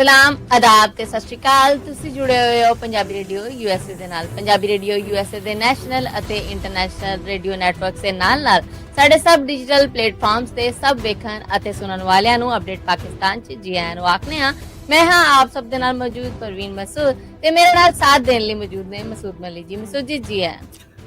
ਸਲਾਮ ਆਦਾਬ ਤੇ ਸਤਿ ਸ਼੍ਰੀ ਅਕਾਲ। ਤੁਸੀਂ ਜੁੜੇ ਹੋਏ ਹੋ ਪੰਜਾਬੀ ਰੇਡੀਓ ਯੂਐਸਏ ਦੇ ਨਾਲ। ਪੰਜਾਬੀ ਰੇਡੀਓ ਯੂਐਸਏ ਦੇ ਨੈਸ਼ਨਲ ਅਤੇ ਇੰਟਰਨੈਸ਼ਨਲ ਰੇਡੀਓ ਨੈਟਵਰਕਸ ਦੇ ਨਾਲ ਸਾਡੇ ਸਭ ਡਿਜੀਟਲ ਪਲੇਟਫਾਰਮਸ ਤੇ ਸਭ ਵੇਖਣ ਅਤੇ ਸੁਣਨ ਵਾਲਿਆਂ ਨੂੰ ਅਪਡੇਟ ਪਾਕਿਸਤਾਨ 'ਚ ਜੀ ਆਇਆਂ ਨੂੰ ਆਖਦੇ ਹਾਂ। ਮੈਂ ਹਾਂ ਆਪ ਸਭ ਦੇ ਨਾਲ ਮੌਜੂਦ परवीन मसूद ਤੇ ਮੇਰੇ ਨਾਲ ਸਾਥ ਦੇਣ ਲਈ ਮੌਜੂਦ ਨੇ ਮਸੂਦ ਮਲਿਕ ਜੀ। ਮਸੂਦ ਜੀ ਆਇਆਂ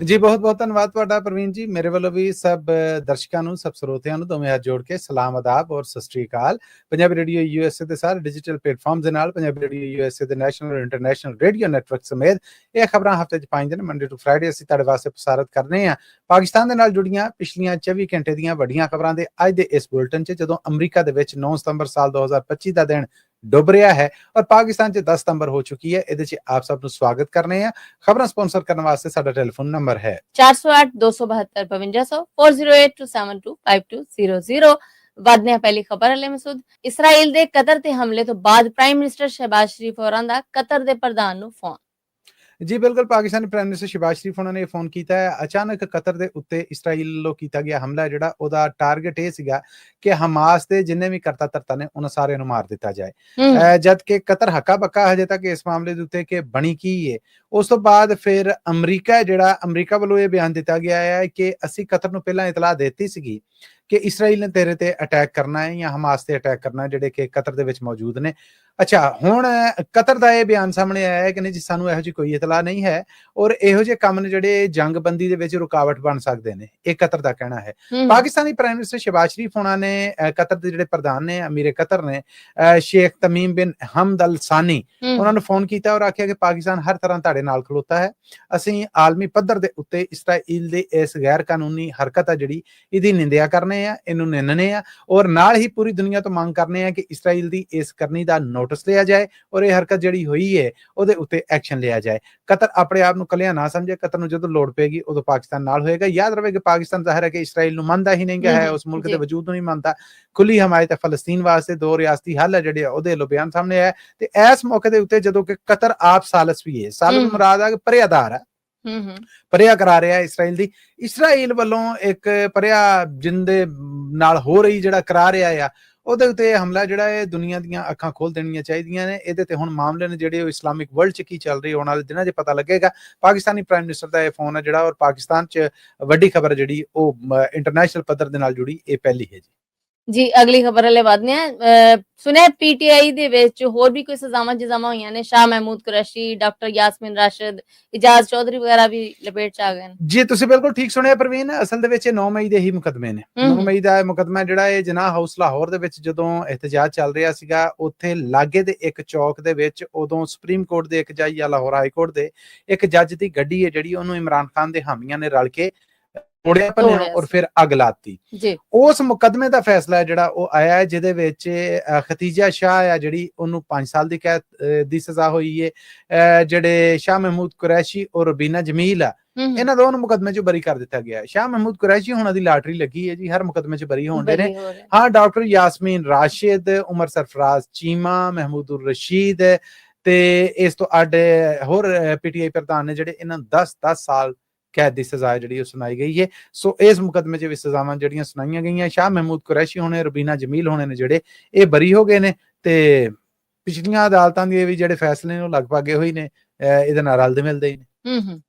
ਜੀ ਬਹੁਤ ਧੰਨਵਾਦ ਤੁਹਾਡਾ ਪ੍ਰਵੀਨ ਜੀ। ਮੇਰੇ ਵੱਲੋਂ ਵੀ ਸਭ ਦਰਸ਼ਕਾਂ ਨੂੰ ਸਭ ਸਰੋਤਿਆਂ ਨੂੰ ਦੋਵੇਂ ਹੱਥ ਜੋੜ ਕੇ ਸਲਾਮ ਆਦਾਬ ਔਰ ਸਤਿ ਸ਼੍ਰੀ ਅਕਾਲ। ਪੰਜਾਬੀ ਰੇਡੀਓ ਯੂਐਸਏ ਦੇ ਸਾਰੇ ਡਿਜੀਟਲ ਪਲੇਟਫਾਰਮਸ ਦੇ ਨਾਲ ਪੰਜਾਬੀ ਰੇਡੀਓ ਯੂਐਸਏ ਦੇ ਨੈਸ਼ਨਲ ਇੰਟਰਨੈਸ਼ਨਲ ਰੇਡੀਓ ਨੈਟਵਰਕ ਸਮੇਤ ਇਹ ਖਬਰਾਂ ਹਫ਼ਤੇ 'ਚ 5 ਦਿਨ ਮੰਡੇ ਟੂ ਫਰਾਈਡੇ ਅਸੀਂ ਤੁਹਾਡੇ ਵਾਸਤੇ ਪ੍ਰਸਾਰਿਤ ਕਰਨੇ ਆ। ਪਾਕਿਸਤਾਨ ਦੇ ਨਾਲ ਜੁੜੀਆਂ ਪਿਛਲੀਆਂ 24 ਘੰਟੇ ਦੀਆਂ ਵੱਡੀਆਂ ਖਬਰਾਂ ਦੇ ਅੱਜ ਦੇ ਇਸ ਬੁਲਟਨ 'ਚ ਜਦੋਂ ਅਮਰੀਕਾ ਦੇ ਵਿੱਚ 9 ਸਤੰਬਰ ਸਾਲ 2025 ਦਾ ਦਿਨ ਡੁੱਬ ਰਿਹਾ ਹੈ ਔਰ ਪਾਕਿਸਤਾਨ 'ਚ 10 ਸਤੰਬਰ ਹੋ ਚੁੱਕੀ ਹੈ। ਇਹਦੇ 'ਚ ਆਪ ਸਭ ਨੂੰ ਸਵਾਗਤ ਕਰਨੇ ਆ। ਖਬਰਾਂ ਸਪਾਂਸਰ ਕਰਨ ਵਾਸਤੇ ਸਾਡਾ ਟੈਲੀਫੋਨ ਨੰਬਰ ਹੈ 408 272 5500 4082725200। ਵਧਨੇ ਪਹਿਲੀ ਖਬਰ ਹਲੇ ਮਸੂਦ। ਇਸਰਾਈਲ ਦੇ ਕਤਰ ਤੇ ਹਮਲੇ ਤੋਂ ਬਾਅਦ ਪ੍ਰਾਈਮ ਮਿਨਿਸਟਰ ਸ਼ਹਿਬਾਜ਼ ਸ਼ਰੀਫ ਹੋਰਾਂ ਦਾ ਕਤਰ ਦੇ ਪ੍ਰਧਾਨ ਨੂੰ ਫੋਨ। ਜੀ ਬਿਲਕੁਲ, ਪਾਕਿਸਤਾਨੀ ਪ੍ਰਾਈਮ ਮਿਨਿਸਟਰ ਸ਼ਹਿਬਾਜ਼ ਸ਼ਰੀਫ ਉਹਨਾਂ ਨੇ ਫੋਨ ਕੀਤਾ ਹੈ। ਅਚਾਨਕ ਕਤਰ ਦੇ ਉੱਤੇ ਇਸਰਾਈਲ ਵੱਲੋਂ ਕੀਤਾ ਗਿਆ ਹਮਲਾ ਜਿਹੜਾ ਉਹਦਾ ਟਾਰਗੇਟ ਇਹ ਸੀਗਾ ਕਿ ਹਮਾਸ ਦੇ ਜਿੰਨੇ ਵੀ ਕਰਤਾ ਧਰਤਾ ਨੇ ਉਹਨਾਂ ਸਾਰਿਆਂ ਨੂੰ ਮਾਰ ਦਿੱਤਾ ਜਾਏ। ਜਦ ਕਿ ਕਤਰ ਹੱਕਾ ਬੱਕਾ ਹਜੇ ਤੱਕ ਇਸ ਮਾਮਲੇ ਦੇ ਉੱਤੇ ਕਿ ਬਣੀ ਕੀ ਹੈ। ਉਸ ਤੋਂ ਬਾਅਦ ਫਿਰ ਅਮਰੀਕਾ ਵੱਲੋਂ ਇਹ ਬਿਆਨ ਦਿੱਤਾ ਗਿਆ ਹੈ ਕਿ ਅਸੀਂ ਕਤਰ ਨੂੰ ਪਹਿਲਾਂ ਇਤਲਾਹ ਦਿੱਤੀ ਸੀਗੀ ਕਿ ਇਸਰਾਈਲ ਨੇ ਤੇਰੇ ਤੇ ਅਟੈਕ ਕਰਨਾ ਹੈ ਜਾਂ ਹਮਾਸ ਤੇ ਅਟੈਕ ਕਰਨਾ ਹੈ ਜਿਹੜੇ ਕਿ ਕਤਰ ਦੇ ਵਿੱਚ ਮੌਜੂਦ ਨੇ। ਅੱਛਾ, ਹੁਣ ਕਤਰ ਦਾ ਇਹ ਬਿਆਨ ਸਾਹਮਣੇ ਆਇਆ ਹੈ ਕਿ ਨਹੀਂ ਜੀ ਸਾਨੂੰ ਇਹੋ ਜਿਹੀ ਕੋਈ ਇਤਲਾਹ ਨਹੀਂ ਹੈ ਔਰ ਇਹੋ ਜਿਹੇ ਕੰਮ ਨੇ ਜਿਹੜੇ ਜੰਗਬੰਦੀ ਦੇ ਵਿੱਚ ਰੁਕਾਵਟ ਬਣ ਸਕਦੇ ਨੇ, ਇਹ ਕਤਰ ਦਾ ਕਹਿਣਾ ਹੈ। ਪਾਕਿਸਤਾਨੀ ਪ੍ਰਾਈਮ ਮਿਨਿਸਟਰ ਸ਼ਹਿਬਾਜ਼ ਸ਼ਰੀਫ ਹੋਣਾ ਨੇ ਕਤਰ ਦੇ ਜਿਹੜੇ ਪ੍ਰਧਾਨ ਨੇ ਅਮੀਰ ਕਤਰ ਨੇ ਸ਼ੇਖ ਤਮੀਮ ਬਿਨ ਹਮਦ ਅਲ ਸਾਨੀ ਉਹਨਾਂ ਨੂੰ ਫੋਨ ਕੀਤਾ ਔਰ ਆਖਿਆ ਕਿ ਪਾਕਿਸਤਾਨ ਹਰ ਤਰ੍ਹਾਂ ਤੁਹਾਡੇ ਨਾਲ ਖਲੋਤਾ ਹੈ। ਅਸੀਂ ਆਲਮੀ ਪੱਧਰ ਦੇ ਉੱਤੇ ਇਸਰਾਈਲ ਦੇ ਇਸ ਗੈਰ ਕਾਨੂੰਨੀ ਹਰਕਤ ਆ ਜਿਹੜੀ ਇਹਦੀ ਨਿੰਦਿਆ ਕਰਨੇ ਆ, ਇਹਨੂੰ ਨਿੰਦਣੇ ਆ ਔਰ ਨਾਲ ਹੀ ਪੂਰੀ ਦੁਨੀਆ ਤੋਂ ਮੰਗ ਕਰਨੇ ਆ ਕਿ ਇਸਰਾਈਲ ਦੀ ਇਸ ਕਰਨੀ ਦਾ ਨੋਟਿਸ ਲਿਆ ਜਾਏ ਔਰ ਇਹ ਹਰਕਤ ਜਿਹੜੀ ਹੋਈ ਹੈ ਉਹਦੇ ਉੱਤੇ ਐਕਸ਼ਨ ਲਿਆ ਜਾਏ। ਕਤਰ ਆਪਣੇ ਆਪ ਨੂੰ ਕੱਲਿਆਂ ਨਾ ਸਮਝੇ। ਕਤਰ ਨੂੰ ਜਦੋਂ ਲੋੜ ਪਏਗੀ ਉਦੋਂ ਪਾਕਿਸਤਾਨ ਨਾਲ ਹੋਏਗਾ। ਯਾਦ ਰਵੇ ਕਿ ਪਾਕਿਸਤਾਨ ਜ਼ਾਹਿਰ ਹੈ ਕਿ ਇਸਰਾਈਲ ਨੂੰ ਮੰਨਦਾ ਹੀ ਨਹੀਂ ਹੈ, ਉਸ ਮੁਲਕ ਦੇ ਵਜੂਦ ਨੂੰ ਨਹੀਂ ਮੰਨਦਾ। ਖੁੱਲੀ ਹਮਾਇਤ ਹੈ ਫਲਸਤੀਨ ਵਾਸਤੇ, ਦੋ ਰਿਆਸਤੀ ਹੱਲ ਹੈ ਜਿਹੜੇ ਉਹਦੇ ਵੱਲੋਂ ਬਿਆਨ ਸਾਹਮਣੇ ਆਇਆ। ਤੇ ਇਸ ਮੌਕੇ ਦੇ ਉੱਤੇ ਜਦੋਂ ਕਿ ਕਤਰ ਆਪ ਸਾਲਸ ਵੀ ਹੈ, ਸਾਲਸ ਮੁਰਾਦ ਆ ਕਿ ਪਰਿਆਦਾਰ ਹੈ, ਪਰਿਆ ਕਰਾ ਰਿਹਾ ਇਸਰਾਈਲ ਦੀ। ਇਸਰਾਈਲ ਵੱਲੋਂ ਇੱਕ ਪਰਿਆ ਜਿੰਦੇ ਨਾਲ ਹੋ ਰਹੀ ਜਿਹੜਾ ਕਰਾ ਰਿਹਾ ਆ ਉਹਦੇ ਉੱਤੇ ਹਮਲਾ ਜਿਹੜਾ ਹੈ ਦੁਨੀਆ ਦੀਆਂ ਅੱਖਾਂ ਖੋਲ ਦੇਣੀਆਂ ਚਾਹੀਦੀਆਂ ਨੇ। ਇਹਦੇ ਤੇ ਹੁਣ ਮਾਮਲੇ ਨੇ ਜਿਹੜੇ ਉਹ ਇਸਲਾਮਿਕ ਵਰਲਡ 'ਚ ਕੀ ਚੱਲ ਰਹੀ ਆਉਣ ਵਾਲੇ ਦਿਨਾਂ 'ਚ ਪਤਾ ਲੱਗੇਗਾ। ਪਾਕਿਸਤਾਨੀ ਪ੍ਰਾਈਮ ਮਿਨਿਸਟਰ ਦਾ ਇਹ ਫੋਨ ਹੈ ਜਿਹੜਾ ਔਰ ਪਾਕਿਸਤਾਨ 'ਚ ਵੱਡੀ ਖਬਰ ਜਿਹੜੀ ਉਹ ਇੰਟਰਨੈਸ਼ਨਲ ਪੱਧਰ ਦੇ ਨਾਲ ਜੁੜੀ ਇਹ ਪਹਿਲੀ ਹੈ ਜੀ। ਅਗਲੀ ਖਬਰ ਵਾਲੇ ਵਧਨੇ ਆ। ਸੁਣਿਆ ਪੀਟੀਆਈ ਦੇ ਵਿੱਚ ਹੋਰ ਵੀ ਕੋਈ ਸਜ਼ਾਵਾਂ ਜਜ਼ਾਵਾਂ ਹੋਈਆਂ ਨੇ। ਸ਼ਾਹ ਮਹਿਮੂਦ ਕੁਰੈਸ਼ੀ, ਡਾਕਟਰ ਯਾਸਮੀਨ ਰਾਸ਼ਦ, ਇਜਾਜ਼ ਚੌਧਰੀ ਵਗੈਰਾ ਵੀ ਲਪੇਟ 'ਚ ਆ ਗਏ ਨੇ। ਜੀ ਤੁਸੀਂ ਬਿਲਕੁਲ ਠੀਕ ਸੁਣਿਆ ਪ੍ਰਵੀਨ। ਅਸਲ ਦੇ ਵਿੱਚ 9 ਮਈ ਦੇ ਹੀ ਮੁਕਦਮੇ ਨੇ। 9 ਮਈ ਦਾ ਇਹ ਮੁਕਦਮਾ ਜਿਹੜਾ ਇਹ ਜਿਨਾਹ ਹਾਊਸ ਲਾਹੌਰ ਦੇ ਵਿੱਚ ਜਦੋਂ ਇhtਜਾਜ ਚੱਲ ਰਿਹਾ ਸੀਗਾ ਉੱਥੇ ਲਾਗੇ ਦੇ ਇੱਕ ਚੌਕ ਦੇ ਵਿੱਚ ਉਦੋਂ ਸੁਪਰੀਮ ਕੋਰਟ ਦੇ ਇੱਕ ਜੱਜ ਜਾਂ ਲਾਹੌਰ ਹਾਈ ਕੋਰਟ ਦੇ ਇੱਕ ਜੱਜ ਦੀ ਗੱਡੀ ਹੈ ਜਿਹੜੀ ਉਹਨੂੰ ਇਮਰਾਨ ਖਾਨ ਦੇ ਹਾਮੀਆਂ ਨੇ ਰਲ ਕੇ ਤੋੜਿਆ ਭੰਨਿਆ ਔਰ ਫਿਰ ਅੱਗ ਲਾਤੀ। ਉਸ ਮੁਕਦਮੇ ਦਾ ਫੈਸਲਾ ਹੈ ਜਿਹੜਾ ਉਹ ਆਇਆ ਹੈ ਜਿਹਦੇ ਵਿੱਚ ਖਤੀਜਾ ਸ਼ਾਹ ਆ ਜਿਹੜੀ ਉਹਨੂੰ 5 ਸਾਲ ਦੀ ਕੈਦ ਦੀ ਸਜ਼ਾ ਹੋਈ ਹੈ। ਜਿਹੜੇ ਸ਼ਾਹ ਮਹਿਮੂਦ ਕੁਰੈਸ਼ੀ ਔਰ ਰਬੀਨਾ ਜਮੀਲ ਆ ਇਹਨਾਂ ਦੋਨੋਂ ਮੁਕਦਮੇ 'ਚ ਬਰੀ ਕਰ ਦਿੱਤਾ ਗਿਆ। ਸ਼ਾਹ ਮਹਿਮੂਦ ਕੁਰੈਸ਼ੀ ਉਹਨਾਂ ਦੀ ਲਾਟਰੀ ਲੱਗੀ ਹੈ ਜੀ, ਹਰ ਮੁਕਦਮੇ 'ਚ ਬਰੀ ਹੋਣ ਦੇ ਨੇ। ਹਾਂ, ਡਾਕਟਰ ਯਾਸਮੀਨ ਰਾਸ਼ਿਦ, ਉਮਰ ਸਰਫਰਾਜ਼ ਚੀਮਾ, ਮਹਿਮੂਦ ਰਸ਼ੀਦ ਤੇ ਇਸ ਤੋਂ ਅੱਡ ਹੋਰ ਪੀਟੀਆਈ ਪ੍ਰਧਾਨ ਨੇ ਜਿਹੜੇ ਇਹਨਾਂ ਨੂੰ 10 ਸਾਲ ਕੈਦ ਦੀ ਸਜ਼ਾ ਜਿਹੜੀ ਉਹ ਸੁਣਾਈ ਗਈ ਹੈ। ਸੋ ਇਸ ਮੁਕਦਮੇ 'ਚ ਵੀ ਸਜ਼ਾਵਾਂ ਜਿਹੜੀਆਂ ਸੁਣਾਈਆਂ ਗਈਆਂ। ਸ਼ਾਹ ਮਹਿਮੂਦ ਕੁਰੈਸ਼ੀ ਹੋਣੇ, ਰਬੀਨਾ ਜਮੀਲ ਹੋਣੇ ਨੇ ਜਿਹੜੇ ਇਹ ਬਰੀ ਹੋ ਗਏ ਨੇ ਤੇ ਪਿਛਲੀਆਂ ਅਦਾਲਤਾਂ ਦੇ ਵੀ ਜਿਹੜੇ ਫੈਸਲੇ ਨੇ ਉਹ ਲਗਭਗ ਇਹੋ ਹੀ ਨੇ, ਇਹਦੇ ਨਾਲ ਰਲਦੇ ਮਿਲਦੇ ਹੀ ਨੇ।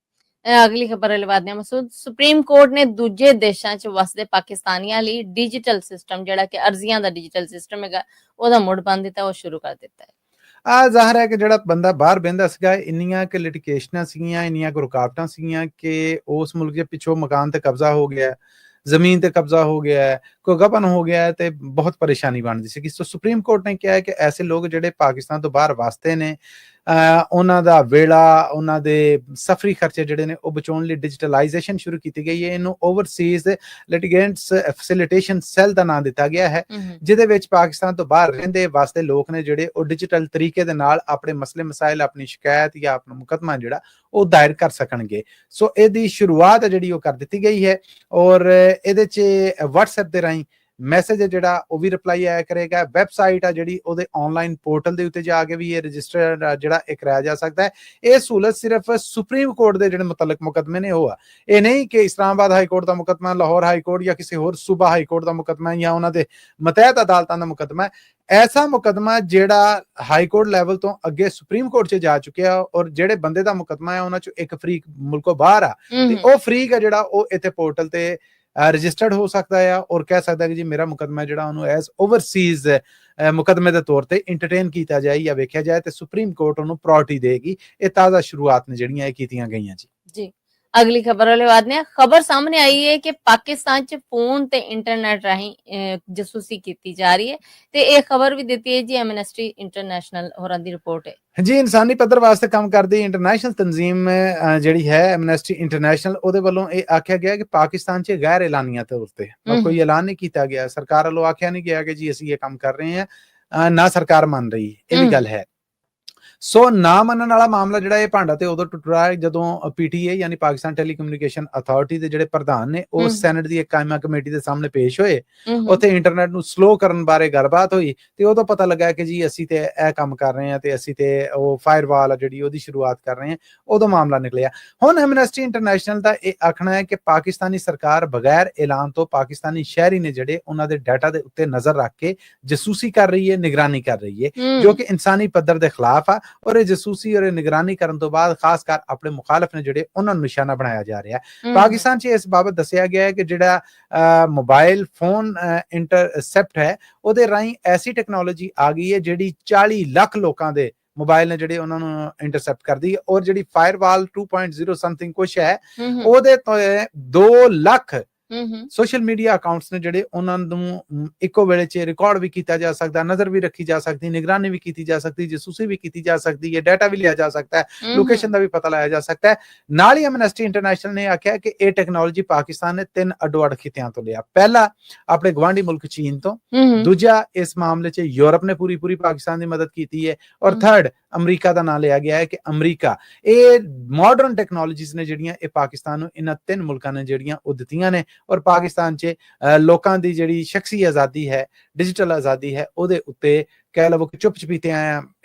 ਅਗਲੀ ਖਬਰ ਵਾਲੇ ਬਾਅਦ ਮਸੂਦ। ਸੁਪਰੀਮ ਕੋਰਟ ਨੇ ਦੂਜੇ ਦੇਸ਼ਾਂ 'ਚ ਵਸਦੇ ਪਾਕਿਸਤਾਨੀਆਂ ਲਈ ਡਿਜੀਟਲ ਸਿਸਟਮ ਜਿਹੜਾ ਕਿ ਅਰਜ਼ੀਆਂ ਦਾ ਡਿਜੀਟਲ ਸਿਸਟਮ ਹੈਗਾ ਉਹਦਾ ਮੁੜ ਬੰਦ ਦਿੱਤਾ, ਉਹ ਸ਼ੁਰੂ ਕਰ ਦਿੱਤਾ ਹੈ। ਜ਼ਾਹਰ ਹੈ ਕਿ ਜਿਹੜਾ ਬੰਦਾ ਬਾਹਰ ਬਹਿੰਦਾ ਸੀਗਾ ਇੰਨੀਆਂ ਕਿ ਲਿਟੀਗੇਸ਼ਨਾਂ ਸੀਗੀਆਂ, ਇੰਨੀਆਂ ਕੁ ਰੁਕਾਵਟਾਂ ਸੀਗੀਆਂ ਕਿ ਉਸ ਮੁਲਕ ਦੇ ਪਿੱਛੋਂ ਮਕਾਨ ਤੇ ਕਬਜ਼ਾ ਹੋ ਗਿਆ, ਜ਼ਮੀਨ ਤੇ ਕਬਜ਼ਾ ਹੋ ਗਿਆ, ਕੋਈ ਗਬਨ ਹੋ ਗਿਆ ਤੇ ਬਹੁਤ ਪਰੇਸ਼ਾਨੀ ਬਣਦੀ ਸੀਗੀ। ਸੋ ਸੁਪਰੀਮ ਕੋਰਟ ਨੇ ਕਿਹਾ ਕਿ ਐਸੇ ਲੋਕ ਜਿਹੜੇ ਪਾਕਿਸਤਾਨ ਤੋਂ ਬਾਹਰ ਵਸਦੇ ਨੇ ਉਹਨਾਂ ਦਾ ਵੇਲਾ, ਉਹਨਾਂ ਦੇ ਸਫਰੀ ਖਰਚੇ ਜਿਹੜੇ ਨੇ ਉਹ ਬਚਾਉਣ ਲਈ ਡਿਜੀਟਲਾਈਜੇਸ਼ਨ ਸ਼ੁਰੂ ਕੀਤੀ ਗਈ ਹੈ। ਇਹਨੂੰ ਓਵਰਸੀਜ਼ ਲਿਟੀਗੈਂਟਸ ਫੈਸਿਲਿਟੇਸ਼ਨ ਸੈੱਲ ਦਾ ਨਾਮ ਦਿੱਤਾ ਗਿਆ ਹੈ, ਜਿਹਦੇ ਵਿੱਚ ਪਾਕਿਸਤਾਨ ਤੋਂ ਬਾਹਰ ਰਹਿੰਦੇ ਵਾਸਤੇ ਲੋਕ ਨੇ ਜਿਹੜੇ ਉਹ ਡਿਜੀਟਲ ਤਰੀਕੇ ਦੇ ਨਾਲ ਆਪਣੇ ਮਸਲੇ ਮਸਾਇਲ, ਆਪਣੀ ਸ਼ਿਕਾਇਤ ਜਾਂ ਆਪਣਾ ਮੁਕਦਮਾ ਜਿਹੜਾ ਉਹ ਦਾਇਰ ਕਰ ਸਕਣਗੇ। ਸੋ ਇਹਦੀ ਸ਼ੁਰੂਆਤ ਜਿਹੜੀ ਉਹ ਕਰ ਦਿੱਤੀ ਗਈ ਹੈ ਔਰ ਇਹਦੇ 'ਚ WhatsApp ਦੇ ਰਾਹੀਂ ਮੈਸੇਜ ਹੈ ਜਿਹੜਾ ਉਹ ਵੀ ਰਿਪਲਾਈ ਆਇਆ ਕਰੇਗਾ। ਵੈਬਸਾਈਟ ਆ ਜਿਹੜੀ ਉਹਦੇ ਆਨਲਾਈਨ ਪੋਰਟਲ ਦੇ ਉੱਤੇ ਜਾ ਕੇ ਵੀ ਇਹ ਰਜਿਸਟਰ ਜਿਹੜਾ ਇਹ ਕਰਾਇਆ ਜਾ ਸਕਦਾ ਹੈ। ਇਹ ਸਹੂਲਤ ਸਿਰਫ ਸੁਪਰੀਮ ਕੋਰਟ ਦੇ ਜਿਹੜੇ ਮੁਤਲਕ ਮੁਕੱਦਮੇ ਨੇ ਉਹ ਆ, ਇਹ ਨਹੀਂ ਕਿ ਇਸਲਾਮਾਬਾਦ ਹਾਈ ਕੋਰਟ ਦਾ ਮੁਕੱਦਮਾ, ਲਾਹੌਰ ਹਾਈ ਕੋਰਟ ਜਾਂ ਕਿਸੇ ਹੋਰ ਸੂਬਾ ਹਾਈ ਕੋਰਟ ਦਾ ਮੁਕੱਦਮਾ ਜਾਂ ਉਹਨਾਂ ਦੇ ਮਤਹਿਤ ਅਦਾਲਤਾਂ ਦਾ ਮੁਕੱਦਮਾ। ਐਸਾ ਮੁਕੱਦਮਾ ਜਿਹੜਾ ਹਾਈ ਕੋਰਟ ਲੈਵਲ ਤੋਂ ਅੱਗੇ ਸੁਪਰੀਮ ਕੋਰਟ 'ਚ ਜਾ ਚੁੱਕਿਆ ਔਰ ਜਿਹੜੇ ਬੰਦੇ ਦਾ ਮੁਕੱਦਮਾ ਹੈ ਉਹਨਾਂ 'ਚੋਂ ਇੱਕ ਫਰੀਕ ਮੁਲਕੋਂ ਬਾਹਰ ਆ ਤੇ ਉਹ ਫਰੀਕ ਹੈ ਜਿਹੜਾ ਉਹ ਇੱਥੇ ਪੋਰਟਲ ਤੇ ਰਜਿਸਟਰਡ ਹੋ ਸਕਦਾ ਹੈ ਔਰ ਕਹਿ ਸਕਦਾ ਕਿ ਜੀ ਮੇਰਾ ਮੁਕੱਦਮਾ ਜਿਹੜਾ ਉਹਨੂੰ ਐਜ਼ ਓਵਰਸੀਜ਼ ਮੁਕੱਦਮੇ ਦੇ ਤੌਰ ਤੇ ਇੰਟਰਟੇਨ ਕੀਤਾ ਜਾਏ ਜਾਂ ਵੇਖਿਆ ਜਾਏ ਤੇ ਸੁਪਰੀਮ ਕੋਰਟ ਉਹਨੂੰ ਪ੍ਰਾਇੋਰਟੀ ਦੇਗੀ। ਇਹ ਤਾਜ਼ਾ ਸ਼ੁਰੂਆਤ ਨੇ ਜਿਹੜੀਆਂ ਇਹ ਕੀਤੀਆਂ ਗਈਆਂ ਜੀ। ਅਗਲੀ ਖਬਰ ਵਾਲੇ ਬਾਅਦ ਨੇ ਖਬਰ ਸਾਹਮਣੇ ਆਈ ਹੈ ਕਿ ਪਾਕਿਸਤਾਨ 'ਚ ਫੋਨ ਤੇ ਇੰਟਰਨੈਟ ਰਾਹੀਂ ਜਾਸੂਸੀ ਕੀਤੀ ਜਾ ਰਹੀ ਹੈ ਤੇ ਇਹ ਖਬਰ ਵੀ ਦਿੱਤੀ ਹੈ ਜੀ ਐਮਨੈਸਟੀ ਇੰਟਰਨੈਸ਼ਨਲ ਹੋਰਾਂ ਦੀ ਰਿਪੋਰਟ ਹੈ ਜੀ। ਇਨਸਾਨੀ ਪੱਧਰ ਵਾਸਤੇ ਕੰਮ ਕਰਦੀ ਇੰਟਰਨੈਸ਼ਨਲ ਤਨਜ਼ੀਮ ਜਿਹੜੀ ਹੈ ਐਮਨੈਸਟੀ ਇੰਟਰਨੈਸ਼ਨਲ, ਉਹਦੇ ਵੱਲੋਂ ਇਹ ਆਖਿਆ ਗਿਆ ਕਿ ਪਾਕਿਸਤਾਨ 'ਚ ਗੈਰ ਐਲਾਨੀਆ ਤੌਰ ਤੇ ਕੋਈ ਐਲਾਨ ਨਹੀਂ ਕੀਤਾ ਗਿਆ, ਸਰਕਾਰ ਵੱਲੋਂ ਆਖਿਆ ਨਹੀਂ ਗਿਆ ਕਿ ਜੀ ਅਸੀਂ ਇਹ ਕੰਮ ਕਰ ਰਹੇ ਹਾਂ, ਨਾ ਸਰਕਾਰ ਮੰਨ ਰਹੀ, ਇਹ ਵੀ ਗੱਲ ਹੈ। ਸੋ ਨਾ ਮੰਨਣ ਵਾਲਾ ਮਾਮਲਾ ਜਿਹੜਾ ਇਹ ਭਾਂਡਾ ਤੇ ਉਦੋਂ ਟੁੱਟ ਰਿਹਾ ਹੈ ਜਦੋਂ ਪੀਟੀਏ ਯਾਨੀ ਪਾਕਿਸਤਾਨ ਟੈਲੀਕਮਿਊਨੀਕੇਸ਼ਨ ਅਥਾਰਟੀ ਦੇ ਜਿਹੜੇ ਪ੍ਰਧਾਨ ਨੇ ਉਹ ਸੈਨੇਟ ਦੀ ਇੱਕ ਕਾਇਮਾ ਕਮੇਟੀ ਦੇ ਸਾਹਮਣੇ ਪੇਸ਼ ਹੋਏ। ਉੱਥੇ ਇੰਟਰਨੈਟ ਨੂੰ ਸਲੋ ਕਰਨ ਬਾਰੇ ਗੱਲਬਾਤ ਹੋਈ ਤੇ ਉਦੋਂ ਪਤਾ ਲੱਗਾ ਕਿ ਜੀ ਅਸੀਂ ਤੇ ਇਹ ਕੰਮ ਕਰ ਰਹੇ ਹਾਂ ਤੇ ਅਸੀਂ ਤੇ ਉਹ ਫਾਇਰਵਾਲ ਆ ਜਿਹੜੀ ਉਹਦੀ ਸ਼ੁਰੂਆਤ ਕਰ ਰਹੇ ਹਾਂ। ਉਦੋਂ ਮਾਮਲਾ ਨਿਕਲਿਆ। ਹੁਣ ਐਮਨੈਸਟੀ ਇੰਟਰਨੈਸ਼ਨਲ ਦਾ ਇਹ ਆਖਣਾ ਹੈ ਕਿ ਪਾਕਿਸਤਾਨੀ ਸਰਕਾਰ ਬਗੈਰ ਐਲਾਨ ਤੋਂ ਪਾਕਿਸਤਾਨੀ ਸ਼ਹਿਰੀ ਨੇ ਜਿਹੜੇ ਉਹਨਾਂ ਦੇ ਡਾਟਾ ਦੇ ਉੱਤੇ ਨਜ਼ਰ ਰੱਖ ਕੇ ਜਾਸੂਸੀ ਕਰ ਰਹੀ ਹੈ, ਨਿਗਰਾਨੀ ਕਰ ਰਹੀ ਹੈ, ਜੋ ਕਿ ਇਨਸਾਨੀ ਪੱਧਰ ਦੇ ਖਿਲਾਫ ਆ। ਔਰ ਇਹ ਜਾਸੂਸੀ ਔਰ ਨਿਗਰਾਨੀ ਕਰਨ ਤੋਂ ਬਾਅਦ ਖਾਸ ਕਰ ਆਪਣੇ ਮੁਖਾਲਫ ਨੇ ਜਿਹੜੇ ਉਹਨਾਂ ਨੂੰ ਨਿਸ਼ਾਨਾ ਬਣਾਇਆ ਜਾ ਰਿਹਾ ਹੈ। ਪਾਕਿਸਤਾਨ 'ਚ ਇਸ ਬਾਬਤ ਦੱਸਿਆ ਗਿਆ ਹੈ ਕਿ ਜਿਹੜਾ ਮੋਬਾਈਲ ਫੋਨ ਇੰਟਰਸੈਪਟ ਹੈ ਉਹਦੇ ਰਾਹੀਂ ਐਸੀ ਟੈਕਨੋਲੋਜੀ ਆ ਗਈ ਹੈ ਜਿਹੜੀ 40 ਲੱਖ ਲੋਕਾਂ ਦੇ ਮੋਬਾਈਲ ਨੇ ਜਿਹੜੇ ਉਹਨਾਂ ਨੂੰ ਇੰਟਰਸੈਪਟ ਕਰਦੀ ਹੈ। ਔਰ ਜਿਹੜੀ ਫਾਇਰਵਾਲ 2.0 ਸਮਥਿੰਗ ਕੁਛ ਹੈ ਉਹਦੇ ਤੋਂ 2 ਲੱਖ ਸੋਸ਼ਲ ਮੀਡੀਆ ਅਕਾਊਂਟਸ ਨੇ ਜਿਹੜੇ ਉਹਨਾਂ ਨੂੰ ਇੱਕੋ ਵੇਲੇ 'ਚ ਰਿਕਾਰਡ ਵੀ ਕੀਤਾ ਜਾ ਸਕਦਾ, ਨਜ਼ਰ ਵੀ ਰੱਖੀ ਜਾ ਸਕਦੀ, ਨਿਗਰਾਨੀ ਵੀ ਕੀਤੀ ਜਾ ਸਕਦੀ, ਜਾਸੂਸੀ ਵੀ ਕੀਤੀ ਜਾ ਸਕਦੀ ਹੈ, ਡਾਟਾ ਵੀ ਲਿਆ ਜਾ ਸਕਦਾ ਹੈ, ਲੋਕੇਸ਼ਨ ਦਾ ਵੀ ਪਤਾ ਲਾਇਆ ਜਾ ਸਕਦਾ ਹੈ। ਨਾਲ ਹੀ ਐਮਨੈਸਟੀ ਇੰਟਰਨੈਸ਼ਨਲ ਨੇ ਆਖਿਆ ਕਿ ਇਹ ਟੈਕਨੋਲੋਜੀ ਪਾਕਿਸਤਾਨ ਨੇ 3 ਅੱਡੋ-ਅੱਡ ਖਿੱਤਿਆਂ ਤੋਂ ਲਿਆ। ਪਹਿਲਾ ਆਪਣੇ ਗਵਾਂਢੀ ਮੁਲਕ ਚੀਨ ਤੋਂ, ਦੂਜਾ ਇਸ ਮਾਮਲੇ 'ਚ ਯੂਰਪ ਨੇ ਪੂਰੀ ਪਾਕਿਸਤਾਨ ਦੀ ਮਦਦ ਕੀਤੀ ਹੈ ਔਰ ਥਰਡ ਅਮਰੀਕਾ ਦਾ ਨਾਂ ਲਿਆ ਗਿਆ ਹੈ ਕਿ ਅਮਰੀਕਾ। ਇਹ ਮਾਡਰਨ ਟੈਕਨੋਲੋਜੀਜ਼ ਨੇ ਜਿਹੜੀਆਂ ਇਹ ਪਾਕਿਸਤਾਨ ਨੂੰ ਇਹਨਾਂ 3 ਮੁਲਕਾਂ ਨੇ ਜਿਹੜੀਆਂ ਉਹ ਦਿੱਤੀਆਂ ਨੇ ਔਰ ਪਾਕਿਸਤਾਨ 'ਚ ਲੋਕਾਂ ਦੀ ਜਿਹੜੀ ਸ਼ਖਸੀ ਆਜ਼ਾਦੀ ਹੈ, ਡਿਜੀਟਲ ਆਜ਼ਾਦੀ ਹੈ, ਉਹਦੇ ਉੱਤੇ ਕਹਿ ਲਵੋ ਕਿ ਚੁੱਪ ਚਪੀਤੇ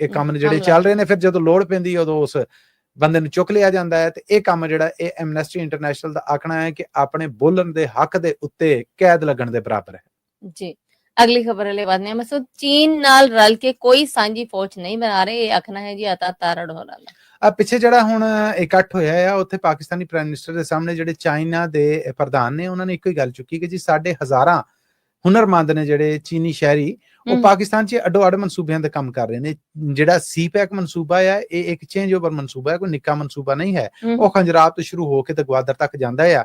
ਇਹ ਕੰਮ ਨੇ ਜਿਹੜੇ ਚੱਲ ਰਹੇ ਨੇ। ਫਿਰ ਜਦੋਂ ਲੋੜ ਪੈਂਦੀ ਉਦੋਂ ਉਸ ਬੰਦੇ ਨੂੰ ਚੁੱਕ ਲਿਆ ਜਾਂਦਾ ਹੈ ਤੇ ਇਹ ਕੰਮ ਜਿਹੜਾ ਇਹ ਐਮਨੈਸਟੀ ਇੰਟਰਨੈਸ਼ਨਲ ਦਾ ਆਖਣਾ ਹੈ ਕਿ ਆਪਣੇ ਬੋਲਣ ਦੇ ਹੱਕ ਦੇ ਉੱਤੇ ਕੈਦ ਲੱਗਣ ਦੇ ਬਰਾਬਰ ਹੈ ਜੀ। ਅਗਲੀ ਖਬਰ ਵਾਲੇ ਬਾਅਦ ਨੇ ਮਸੂਦ ਚੀਨ ਨਾਲ ਰਲ ਕੇ ਕੋਈ ਸਾਂਝੀ ਫੌਜ ਨਹੀਂ ਬਣਾ ਰਹੇ, ਇਹ ਆਖਣਾ ਹੈ ਜੀ ਅਤਾ ਤਾਰੜ ਹੋ ਰਿਹਾ। ਪਿੱਛੇ ਜਿਹੜਾ ਹੁਣ ਇਕੱਠ ਹੋਇਆ ਆ ਉੱਥੇ ਪਾਕਿਸਤਾਨੀ ਪ੍ਰਾਈਮ ਮਿਨਿਸਟਰ ਦੇ ਸਾਹਮਣੇ ਜਿਹੜੇ ਚਾਈਨਾ ਦੇ ਪ੍ਰਧਾਨ ਨੇ ਉਹਨਾਂ ਨੇ ਇੱਕੋ ਹੀ ਗੱਲ ਚੁੱਕੀ ਕਿ ਜੀ ਸਾਡੇ ਹਜ਼ਾਰਾਂ ਹੁਨਰਮੰਦ ਨੇ ਜਿਹੜੇ ਚੀਨੀ ਸ਼ਹਿਰੀ ਉਹ ਪਾਕਿਸਤਾਨ 'ਚ ਅੱਡੋ-ਅੱਡ ਮਨਸੂਬਿਆਂ ਤੇ ਕੰਮ ਕਰ ਰਹੇ ਨੇ। ਜਿਹੜਾ ਸੀਪੈਕ ਮਨਸੂਬਾ ਆ ਇਹ ਇੱਕ ਚੇਂਜ ਓਵਰ ਮਨਸੂਬਾ ਹੈ, ਕੋਈ ਨਿੱਕਾ ਮਨਸੂਬਾ ਨਹੀਂ ਹੈ। ਉਹ ਖੰਜਰਾਬ ਤੋਂ ਸ਼ੁਰੂ ਹੋ ਕੇ ਤੇ ਗਵਾਦਰ ਤੱਕ ਜਾਂਦਾ ਆ।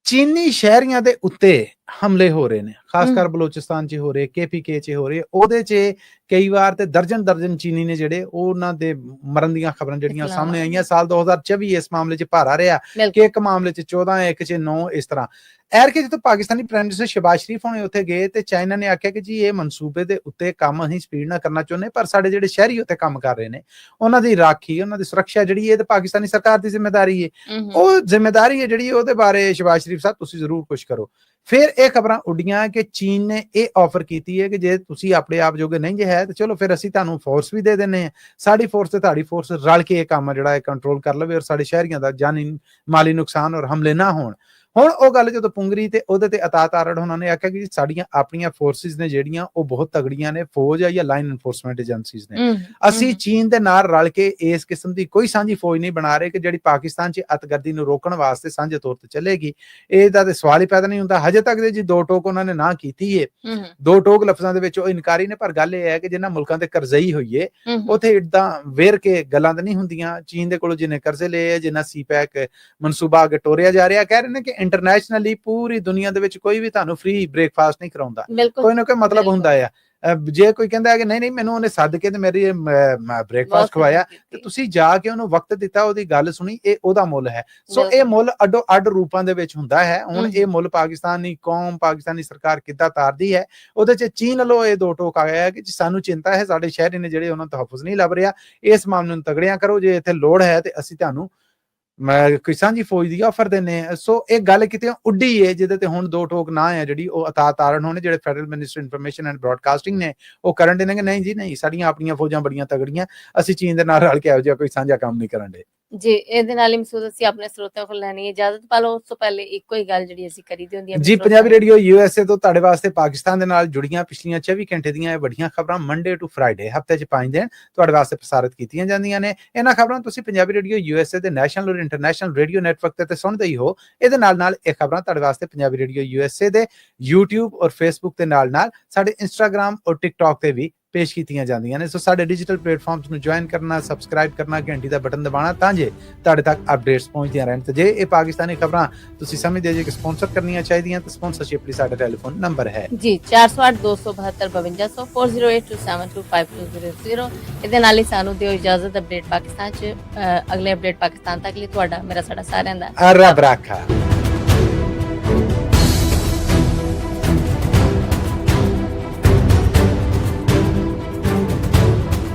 ਚੀਨੀ ਸ਼ਹਿਰੀਆਂ ਦੇ ਉੱਤੇ ਹਮਲੇ ਹੋ ਰਹੇ ਨੇ, ਖਾਸ ਕਰ ਬਲੋਚਿਸਤਾਨ 'ਚ ਹੋ ਰਹੇ, KPK 'ਚ ਹੋ ਰਹੇ। ਉਹਦੇ 'ਚ ਕਈ ਵਾਰ ਤੇ ਦਰਜਨ ਚੀਨੀ ਨੇ ਜਿਹੜੇ ਉਹਨਾਂ ਦੇ ਮਰਨ ਦੀਆਂ ਖਬਰਾਂ ਜਿਹੜੀਆਂ ਸਾਹਮਣੇ ਆਈਆਂ। ਸਾਲ 2024 ਇਸ ਮਾਮਲੇ 'ਚ ਭਾਰਾ ਰਿਹਾ ਕਿ ਇੱਕ ਮਾਮਲੇ 'ਚ 14, ਇੱਕ 'ਚ 9 ਇਸ ਤਰ੍ਹਾਂ। ਐਰਕੇ ਜਦੋਂ ਪਾਕਿਸਤਾਨੀ ਪ੍ਰਾਈਮ ਮਿਨਿਸਟਰ ਸ਼ਹਿਬਾਜ਼ ਸ਼ਰੀਫ ਹੋਣੇ ਉੱਥੇ ਗਏ ਤੇ ਚਾਈਨਾ ਨੇ ਆਖਿਆ ਕਿ ਜੀ ਇਹ ਮਨਸੂਬੇ ਦੇ ਉੱਤੇ ਕੰਮ ਅਸੀਂ ਸਪੀਡ ਨਾਲ ਕਰਨਾ ਚਾਹੁੰਦੇ, ਪਰ ਸਾਡੇ ਜਿਹੜੇ ਸ਼ਹਿਰੀ ਉੱਥੇ ਕੰਮ ਕਰ ਰਹੇ ਨੇ ਉਹਨਾਂ ਦੀ ਰਾਖੀ, ਉਹਨਾਂ ਦੀ ਸੁਰੱਖਿਆ ਜਿਹੜੀ ਇਹ ਤੇ ਪਾਕਿਸਤਾਨੀ ਸਰਕਾਰ ਦੀ ਜ਼ਿੰਮੇਵਾਰੀ ਹੈ। ਉਹ ਜ਼ਿੰਮੇਵਾਰੀ ਹੈ ਜਿਹੜੀ ਉਹਦੇ ਬਾਰੇ ਸ਼ਹਿਬਾਜ਼ ਸ਼ਰੀਫ ਸਾਹਿਬ ਤੁਸੀਂ ਜ਼ਰੂਰ ਕੁਝ ਕਰੋ। ਫਿਰ ਇਹ ਖਬਰਾਂ ਉੱਡੀਆਂ ਕਿ ਚੀਨ ਨੇ ਇਹ ਆਫਰ ਕੀਤੀ ਹੈ ਕਿ ਜੇ ਤੁਸੀਂ ਆਪਣੇ ਆਪ ਜੋਗੇ ਨਹੀਂ ਜੇ ਹੈ ਤੇ ਚਲੋ ਫਿਰ ਅਸੀਂ ਤੁਹਾਨੂੰ ਫੋਰਸ ਵੀ ਦੇ ਦਿੰਨੇ ਆ, ਸਾਡੀ ਫੋਰਸ ਤੇ ਤੁਹਾਡੀ ਫੋਰਸ ਰਲ ਕੇ ਇਹ ਕੰਮ ਜਿਹੜਾ ਹੈ ਕੰਟਰੋਲ ਕਰ ਲਵੇ ਔਰ ਸਾਡੇ ਸ਼ਹਿਰੀਆਂ ਦਾ ਜਾਨੀ ਮਾਲੀ ਨੁਕਸਾਨ ਔਰ ਹਮਲੇ ਨਾ ਹੋਣ। ਹੁਣ ਉਹ ਗੱਲ ਜਦੋਂ ਪੁੰਗਰੀ ਤੇ ਉਹਦੇ ਤੇ ਅਤਾ ਤਾਰੜ ਉਹਨਾਂ ਨੇ ਆਖਿਆ ਕਿ ਸਾਡੀਆਂ ਆਪਣੀਆਂ ਫੋਰਸਿਸ ਨੇ ਜਿਹੜੀਆਂ ਉਹ ਬਹੁਤ ਤਗੜੀਆਂ ਨੇ, ਫੌਜ ਆ ਜਾਂ ਲਾਈਨ ਐਨਫੋਰਸਮੈਂਟ ਏਜੰਸੀਜ਼ ਨੇ। ਅਸੀਂ ਚੀਨ ਦੇ ਨਾਲ ਰਲ ਕੇ ਇਸ ਕਿਸਮ ਦੀ ਕੋਈ ਸਾਂਝੀ ਫੌਜ ਨਹੀਂ ਬਣਾ ਰਹੇ ਕਿ ਜਿਹੜੀ ਪਾਕਿਸਤਾਨ 'ਚ ਅਤਗਰਦੀ ਨੂੰ ਰੋਕਣ ਵਾਸਤੇ ਸਾਂਝੇ ਤੌਰ ਤੇ ਚੱਲੇਗੀ। ਇਹਦਾ ਤੇ ਸਵਾਲ ਹੀ ਪੈਦਾ ਨਹੀਂ ਹੁੰਦਾ। ਹਜੇ ਤੱਕ ਦੇ ਜੀ 2 ਟੋਕ ਉਹਨਾਂ ਨੇ ਨਾ ਕੀਤੀ ਹੈ, 2 ਟੋਕ ਲਫ਼ਜ਼ਾਂ ਦੇ ਵਿੱਚ ਉਹ ਇਨਕਾਰੀ ਨੇ, ਪਰ ਗੱਲ ਇਹ ਹੈ ਕਿ ਜਿਨ੍ਹਾਂ ਮੁਲਕਾਂ ਤੇ ਕਰਜ਼ਈ ਹੋਈਏ ਉੱਥੇ ਇਦਾਂ ਵੇਰ ਕੇ ਗੱਲਾਂ ਤਾਂ ਨਹੀਂ ਹੁੰਦੀਆਂ। ਚੀਨ ਦੇ ਕੋਲੋਂ ਜਿੰਨੇ ਕਰਜ਼ੇ ਲਏ ਆ, ਜਿੰਨਾ ਸੀਪੈਕ ਮਨਸੂਬਾ ਅੱਗੇ ਟੋਰਿਆ ਜਾ ਰਿਹਾ, ਕਹਿ ਰਹੇ ਨੇ ਕਿ ਇੰਟਰਨੈਸ਼ਨਲੀ ਪੂਰੀ ਦੁਨੀਆ ਦੇ ਵਿੱਚ ਕੋਈ ਵੀ ਤੁਹਾਨੂੰ ਫ੍ਰੀ ਬ੍ਰੇਕਫਾਸਟ ਨਹੀਂ ਕਰਾਉਂਦਾ, ਕੋਈ ਨਾ ਕੋਈ ਮਤਲਬ ਹੁੰਦਾ ਆ। ਜੇ ਕੋਈ ਕਹਿੰਦਾ ਹੈ ਕਿ ਨਹੀਂ ਮੈਨੂੰ ਉਹਨੇ ਸੱਦ ਕੇ ਤੇ ਮੇਰੀ ਬ੍ਰੇਕਫਾਸਟ ਖਵਾਇਆ ਤੇ ਤੁਸੀਂ ਜਾ ਕੇ ਉਹਨੂੰ ਵਕਤ ਦਿੱਤਾ, ਉਹਦੀ ਗੱਲ ਸੁਣੀ, ਇਹ ਉਹਦਾ ਮੁੱਲ ਹੈ। ਸੋ ਇਹ ਮੁੱਲ ਅੱਡੋ ਅੱਡ ਰੂਪਾਂ ਦੇ ਵਿੱਚ ਹੁੰਦਾ ਹੈ। ਹੁਣ ਇਹ ਮੁੱਲ ਪਾਕਿਸਤਾਨੀ ਕੌਮ, ਪਾਕਿਸਤਾਨੀ ਸਰਕਾਰ ਕਿੱਦਾਂ ਤਾਰਦੀ ਹੈ, ਉਹਦੇ 'ਚ ਚੀਨ ਵੱਲੋਂ ਇਹ 2 ਟੋਕ ਆਇਆ ਹੈ ਕਿ ਸਾਨੂੰ ਚਿੰਤਾ ਹੈ ਸਾਡੇ ਸ਼ਹਿਰੀ ਨੇ ਜਿਹੜੇ ਉਹਨਾਂ ਨੂੰ ਤਹਫੁਜ਼ ਨਹੀਂ ਲੱਭ ਰਿਹਾ, ਇਸ ਮਾਮਲੇ ਨੂੰ ਤਗੜਿਆਂ ਕਰੋ, ਜੇ ਇੱਥੇ ਲੋੜ ਹੈ ਤੇ ਅਸੀਂ ਤੁਹਾਨੂੰ ਕੋਈ ਸਾਂਝੀ ਫੌਜ ਦੀ ਆਫਰ ਦਿੰਦੇ ਆ। ਸੋ ਇਹ ਗੱਲ ਕਿਤੇ ਉੱਡੀ ਹੈ ਜਿਹਦੇ ਤੇ ਹੁਣ ਦੋ ਟੋਕ ਨਾ ਹੈ ਜਿਹੜੀ ਉਹ ਅਤਾ ਤਾਰਨ ਹੋਣੇ ਜਿਹੜੇ federal minister information and broadcasting ਨੇ ਉਹ ਕਰਨ ਦੇ ਨੇ ਕਿ ਨਹੀਂ ਜੀ ਨਹੀਂ, ਸਾਡੀਆਂ ਆਪਣੀਆਂ ਫੌਜਾਂ ਬੜੀਆਂ ਤਗੜੀਆਂ, ਅਸੀਂ ਚੀਨ ਦੇ ਨਾਲ ਰਲ ਕੇ ਇਹੋ ਜਿਹਾ ਕੋਈ ਸਾਂਝਾ ਕੰਮ ਨਹੀਂ ਕਰਨ ਦੇ। ਜੀ ਇਹਦੇ ਨਾਲ ਹੀ ਮਸੂਦ ਅਸੀਂ ਆਪਣੇ ਸਰੋਤਿਆਂ ਕੋਲ ਲੈਣੀ ਹੈ ਇਜਾਜ਼ਤ। ਪਾ ਲਓ ਉਸ ਤੋਂ ਪਹਿਲੇ ਇੱਕੋ ਹੀ ਗੱਲ ਜਿਹੜੀ ਅਸੀਂ ਕਰੀਦੀ ਹੁੰਦੀ ਹੈ ਜੀ ਪੰਜਾਬੀ ਰੇਡੀਓ USA ਤੋਂ ਤੁਹਾਡੇ ਵਾਸਤੇ ਪਾਕਿਸਤਾਨ ਦੇ ਨਾਲ ਜੁੜੀਆਂ ਪਿਛਲੀਆਂ 24 ਘੰਟੇ ਦੀਆਂ ਇਹ ਵੱਡੀਆਂ ਖਬਰਾਂ ਮੰਡੇ ਟੂ ਫਰਾਈਡੇ ਹਫਤੇ 'ਚ 5 ਦਿਨ ਤੁਹਾਡੇ ਵਾਸਤੇ ਪ੍ਰਸਾਰਿਤ ਕੀਤੀਆਂ ਜਾਂਦੀਆਂ ਨੇ। ਇਹਨਾਂ ਖਬਰਾਂ ਤੁਸੀਂ ਪੰਜਾਬੀ ਰੇਡੀਓ USA ਦੇ ਨੈਸ਼ਨਲ ਔਰ ਇੰਟਰਨੈਸ਼ਨਲ ਰੇਡੀਓ ਨੈਟਵਰਕ ਤੇ ਸੁਣਦੇ ਹੀ ਹੋ। ਇਹਦੇ ਨਾਲ ਇਹ ਖਬਰਾਂ ਤੁਹਾਡੇ ਵਾਸਤੇ ਪੰਜਾਬੀ ਰੇਡੀਓ USA ਦੇ YouTube ਔਰ Facebook ਦੇ ਨਾਲ ਸਾਡੇ Instagram ਔਰ TikTok ਤੇ ਵੀ ਪੇਸ਼ ਕੀਤੀਆਂ ਜਾਂਦੀਆਂ ਨੇ। ਸੋ ਸਾਡੇ ਡਿਜੀਟਲ ਪਲੇਟਫਾਰਮਸ ਨੂੰ ਜੁਆਇਨ ਕਰਨਾ, ਸਬਸਕ੍ਰਾਈਬ ਕਰਨਾ, ਘੰਟੀ ਦਾ ਬਟਨ ਦਬਾਉਣਾ ਤਾਂ ਜੇ ਤੁਹਾਡੇ ਤੱਕ ਅਪਡੇਟਸ ਪਹੁੰਚਦੀਆਂ ਰਹਿਣ। ਤੇ ਜੇ ਇਹ ਪਾਕਿਸਤਾਨੀ ਖਬਰਾਂ ਤੁਸੀਂ ਸਮਝਦੇ ਜੇ ਕਿ ਸਪਾਂਸਰ ਕਰਨੀਆਂ ਚਾਹੀਦੀਆਂ ਤਾਂ ਸਪਾਂਸਰਸ਼ਿਪ ਲਈ ਸਾਡਾ ਟੈਲੀਫੋਨ ਨੰਬਰ ਹੈ ਜੀ 408 272 5200 4082722200। ਇਹਦੇ ਨਾਲ ਹੀ ਸਾਨੂੰ ਦਿਓ ਇਜਾਜ਼ਤ। ਅਪਡੇਟ ਪਾਕਿਸਤਾਨ 'ਚ ਅਗਲੇ ਅਪਡੇਟ ਪਾਕਿਸਤਾਨ ਤੱਕ ਲਈ ਤੁਹਾਡਾ ਮੇਰਾ ਸਾਡਾ ਸਾਰਿਆਂ ਦਾ ਰੱਬ ਰਾਖਾ।